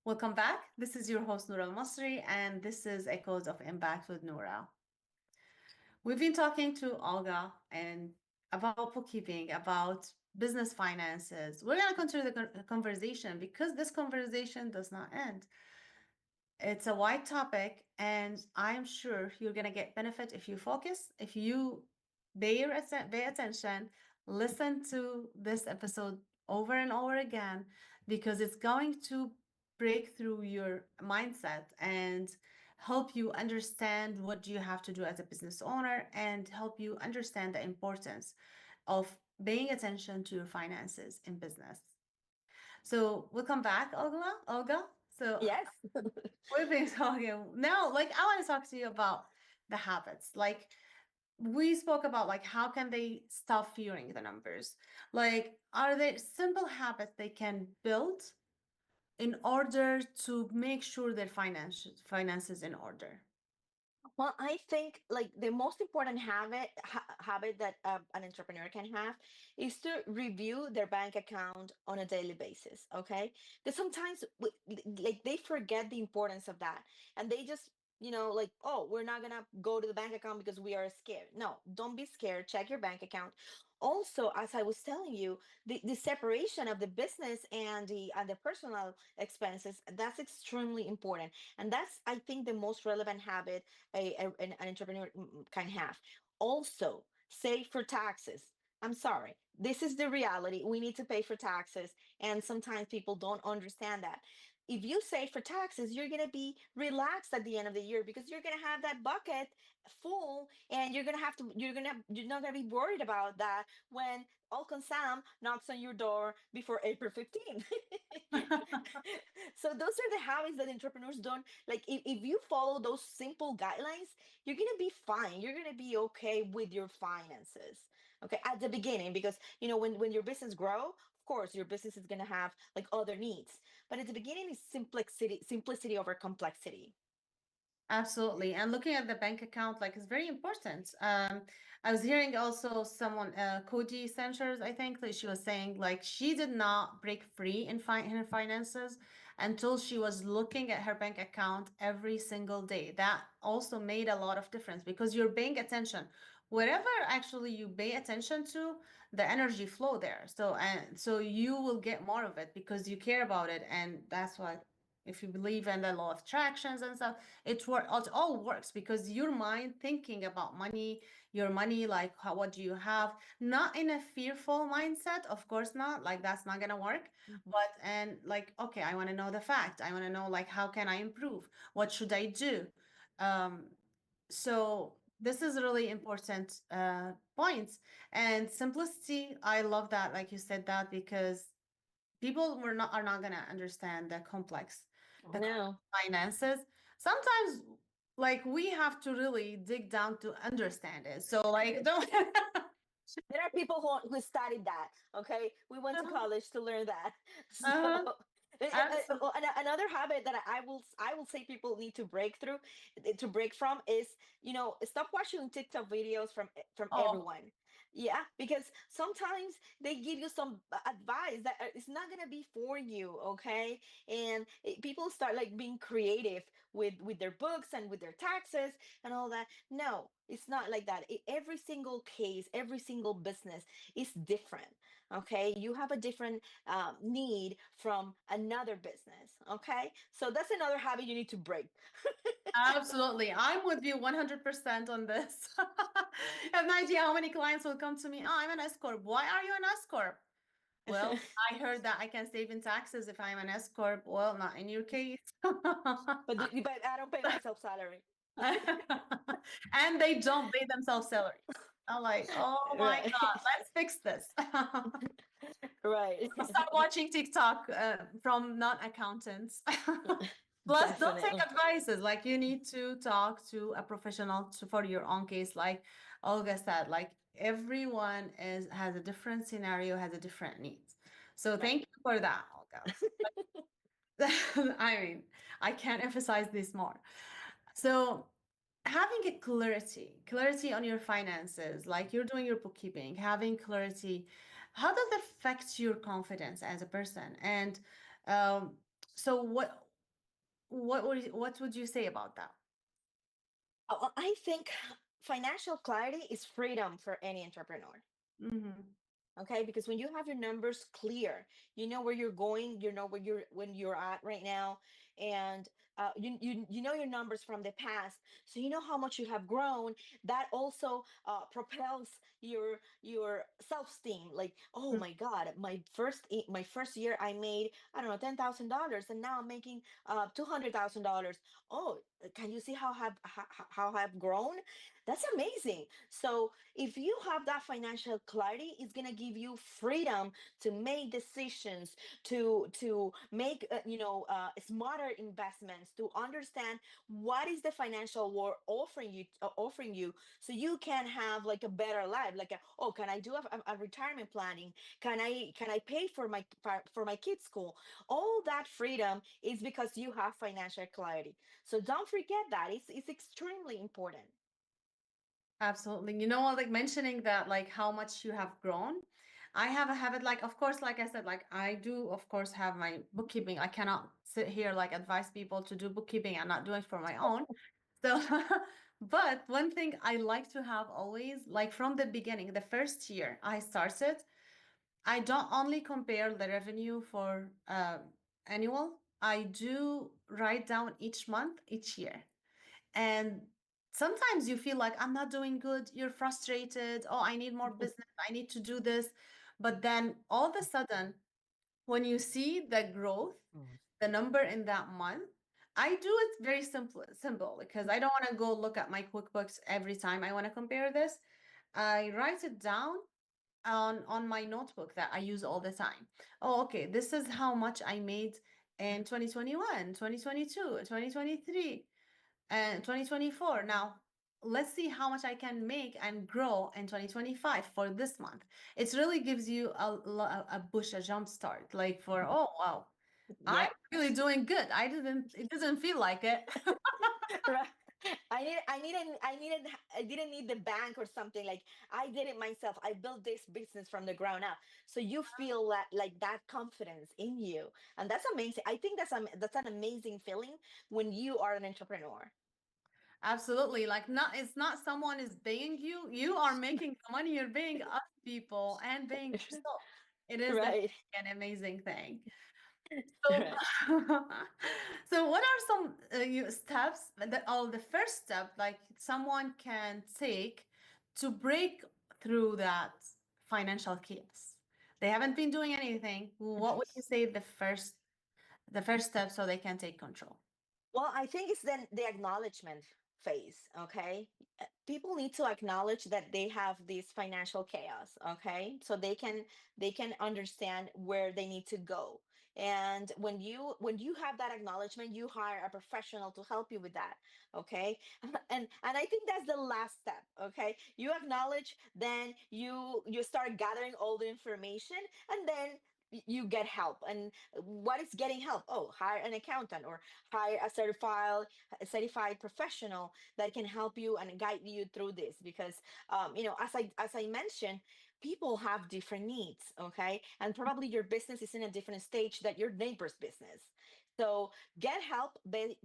Welcome back. This is your host, Noura Al-Masri, and this is Echoes of Impact with Noura. We've been talking to Olga and about bookkeeping, about business finances. We're going to continue the conversation because this conversation does not end. It's a wide topic, and I'm sure you're going to get benefit if you focus, if you pay attention, listen to this episode over and over again, because it's going to break through your mindset and help you understand what you have to do as a business owner and help you understand the importance of paying attention to your finances in business. So welcome back, Olga. So Yes. we've been talking now, like I want to talk to you about the habits. Like we spoke about like how can they stop fearing the numbers? Like are there simple habits they can build in order to make sure their finances in order? Well, I think like the most important habit that an entrepreneur can have is to review their bank account on a daily basis. Okay, because sometimes like they forget the importance of that, and they just like, oh, we're not gonna go to the bank account because we are scared. No, don't be scared. Check your bank account. Also, as I was telling you, the separation of the business and the personal expenses, that's extremely important, and that's, I think, the most relevant habit an entrepreneur can have. Also, save for taxes. I'm sorry. This is the reality. We need to pay for taxes. And sometimes people don't understand that. If you save for taxes, you're going to be relaxed at the end of the year because you're going to have that bucket full, and you're not going to be worried about that when Uncle Sam knocks on your door before April 15th. So those are the habits that entrepreneurs don't like. If you follow those simple guidelines, you're gonna be fine. You're gonna be okay with your finances. Okay, at the beginning, because when your business grow, of course your business is gonna have like other needs. But at the beginning is simplicity over complexity. Absolutely. And looking at the bank account, like, is very important. I was hearing also someone, Cody Sanchez, I think, that she was saying, like, she did not break free in her finances until she was looking at her bank account every single day. That also made a lot of difference because you're paying attention. Whatever actually you pay attention to, the energy flow there. So you will get more of it because you care about it. And that's what, if you believe in the law of attractions and stuff, it all works because your mind thinking about money, your money, like what do you have, not in a fearful mindset, of course not, like that's not gonna work, Mhm. but and like, okay, I want to know the fact, I want to know like how can I improve, what should I do. um so this is really important points. And simplicity, I love that, like you said that, because people were not are not gonna understand I the know. complex finances. Sometimes like we have to really dig down to understand it. So like don't There are people who studied that. Okay, we went to college to learn that. So uh-huh. Absolutely. another habit that I will say people need to break through, to break from, is stop watching TikTok videos from Oh, everyone. Yeah, because sometimes they give you some advice that is not gonna be for you. Okay, and people start like being creative with their books and with their taxes and all that. No, it's not like that. Every single case, every single business is different. Okay, you have a different need from another business. Okay, so that's another habit you need to break. absolutely. I'm with you 100% on this. I have no idea how many clients will come to me. Oh, I'm an S corp. Why are you an S corp? Well, I heard that I can save in taxes if I'm an S corp. Well, not in your case. But I don't pay myself salary. And they don't pay themselves salary. I'm like, oh my Right. God, let's fix this. Right. Start watching TikTok from non-accountants. Plus, don't take Definitely. advices. Like you need to talk to a professional for your own case. Like Olga said, like everyone has a different scenario, has a different needs. So Right. thank you for that, Olga. I mean, I can't emphasize this more. So having a clarity on your finances, like you're doing your bookkeeping, having clarity, how does it affect your confidence as a person? And um, so what? what would you say about that? I think financial clarity is freedom for any entrepreneur. Hmm. Okay, because when you have your numbers clear, you know where you're going, you know where you're at right now, and you know your numbers from the past, so you know how much you have grown. That also propels your self-esteem, like, oh my god, my first year I made, I don't know, $10,000, and now I'm making $200,000. Oh, can you see how I've grown? That's amazing. So if you have that financial clarity, it's going to give you freedom to make decisions, to make smarter investments, to understand what is the financial world offering you, so you can have like a better life, like oh, can I do a retirement planning, can I pay for my kids school? All that freedom is because you have financial clarity. So don't forget that it's extremely important. Absolutely. You know what, like mentioning that, like how much you have grown. I have a habit, like, of course, like I said, like I do, of course, have my bookkeeping. I cannot sit here like advise people to do bookkeeping and not do it for my own. So, but one thing I like to have always, like from the beginning, the first year I started, I don't only compare the revenue for annual, I do write down each month, each year. And sometimes you feel like I'm not doing good, you're frustrated, oh, I need more business, I need to do this. But then all of a sudden, when you see the growth, the number in that month, I do it very simple because I don't want to go look at my QuickBooks every time I want to compare this. I write it down on my notebook that I use all the time. Oh, okay, this is how much I made in 2021, 2022, 2023 and 2024. Now, let's see how much I can make and grow in 2025 for this month. It really gives you a push, a jump start, like for, oh, wow, I'm Yeah. really doing good. It doesn't feel like it. Right. I didn't need the bank or something. Like, I did it myself. I built this business from the ground up. So you feel that, like, that confidence in you. And that's amazing. I think that's an amazing feeling when you are an entrepreneur. Absolutely. Like, not, it's not someone is paying you. You are making the money. You're paying other people and paying yourself. It is definitely Right. an amazing thing. So, Right. so what are some steps the first step like someone can take to break through that financial chaos? They haven't been doing anything. What would you say the first step so they can take control? Well, I think it's then the acknowledgement phase, okay? People need to acknowledge that they have this financial chaos, okay? So they can understand where they need to go. And when you have that acknowledgement, you hire a professional to help you with that, okay? And I think that's the last step, okay? You acknowledge, then you start gathering all the information, and then you get help. And what is getting help? Oh, hire an accountant, or hire a certified professional that can help you and guide you through this. Because as I mentioned, people have different needs, okay? And probably your business is in a different stage that your neighbor's business. So get help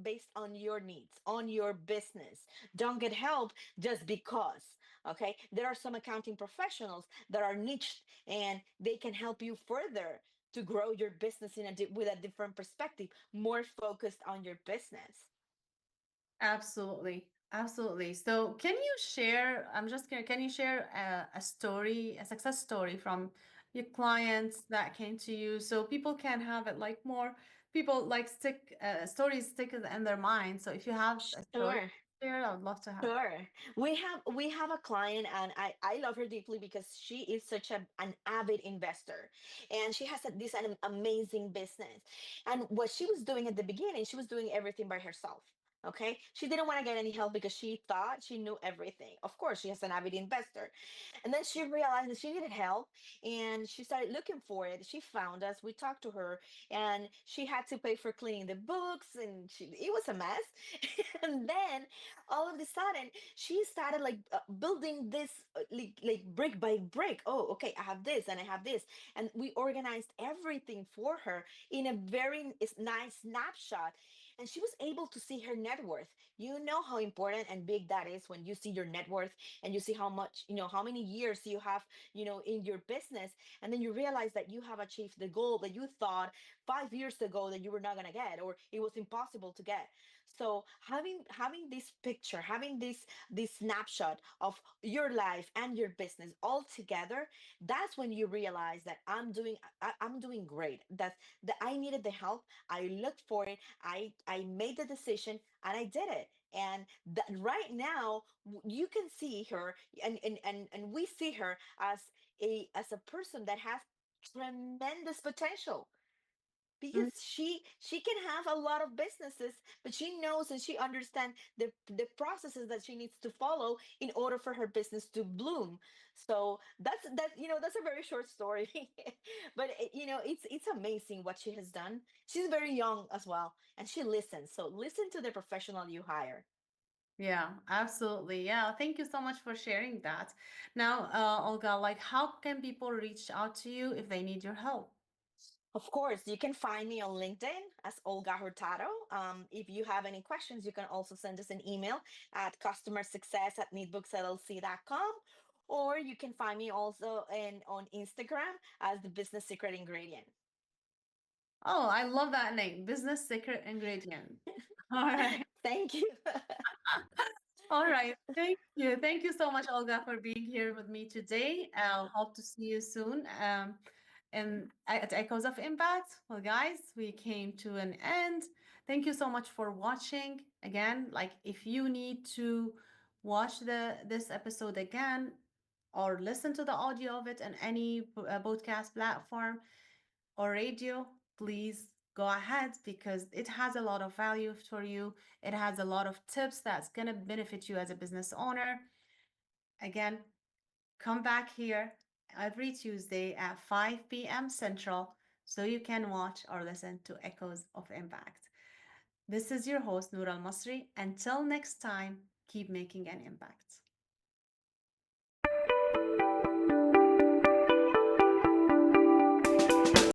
based on your needs, on your business. Don't get help just because. Okay, there are some accounting professionals that are niched, and they can help you further to grow your business with a different perspective, more focused on your business. Absolutely. Absolutely. So, can you share? I'm just curious, can you share a story, a success story from your clients that came to you so people can have it like more people like stories stick in their mind. So, if you have a story Sure. to share, I would love to have. Sure. We have a client, and I love her deeply because she is such an avid investor, and she has this amazing business. And what she was doing at the beginning, she was doing everything by herself. Okay, she didn't want to get any help because she thought she knew everything. Of course, she has an avid investor. And then she realized that she needed help, and she started looking for it. She found us, we talked to her, and she had to pay for cleaning the books, and it was a mess. And then all of a sudden she started like building this, like brick by brick. Oh, okay, I have this and I have this, and we organized everything for her in a very nice snapshot. and she was able to see her net worth. You know how important and big that is when you see your net worth and you see how much, how many years you have, in your business. And then you realize that you have achieved the goal that you thought 5 years ago that you were not going to get, or it was impossible to get. So having this picture, having this snapshot of your life and your business all together, that's when you realize that I'm doing great. That I needed the help. I looked for it. I made the decision and I did it. And that right now you can see her, and we see her as a person that has tremendous potential, because she can have a lot of businesses, but she knows and she understands the processes that she needs to follow in order for her business to bloom. So that's a very short story. But it's amazing what she has done. She's very young as well, and she listens. So listen to the professional you hire. Yeah, absolutely. Yeah, thank you so much for sharing that. Now, Olga, like, how can people reach out to you if they need your help? Of course, you can find me on LinkedIn as Olga Hurtado. If you have any questions, you can also send us an email at customersuccess@neatbooksllc.com, or you can find me also on Instagram as the Business Secret Ingredient. Oh, I love that name, Business Secret Ingredient. All right. Thank you. All right. Thank you. Thank you so much, Olga, for being here with me today. I'll hope to see you soon. And at Echoes of Impact. Well, guys, we came to an end. Thank you so much for watching. Again, like if you need to watch this episode again or listen to the audio of it on any podcast platform or radio, please go ahead because it has a lot of value for you. It has a lot of tips that's going to benefit you as a business owner. Again, come back here every Tuesday at 5 p.m. Central so you can watch or listen to Echoes of Impact. This is your host, Noor Al Masri. Until next time, keep making an impact.